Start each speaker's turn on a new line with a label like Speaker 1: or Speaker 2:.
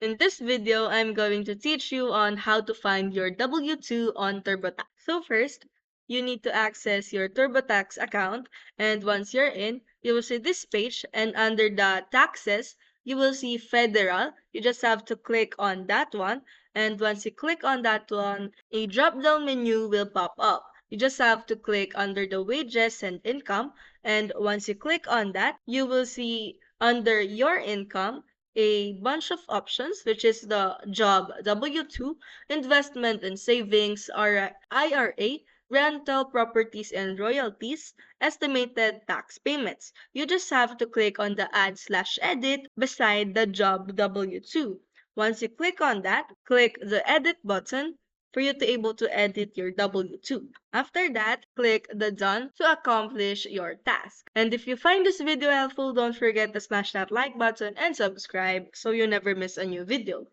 Speaker 1: In this video, I'm going to teach you on how to find your W-2 on TurboTax. So first, you need to access your TurboTax account, and once you're in, you will see this page, and under the taxes, you will see federal. You just have to click on that one, and once you click on that one, a drop-down menu will pop up. You just have to click under the wages and income, and once you click on that, you will see under your income a bunch of options, which is the job W-2, investment and savings, IRA, rental properties and royalties, estimated tax payments. You just have to click on the add/edit beside the job W-2. Once you click on that, click the edit button for you to able to edit your W-2. After that, click the done to accomplish your task. And if you find this video helpful, don't forget to smash that like button and subscribe so you never miss a new video.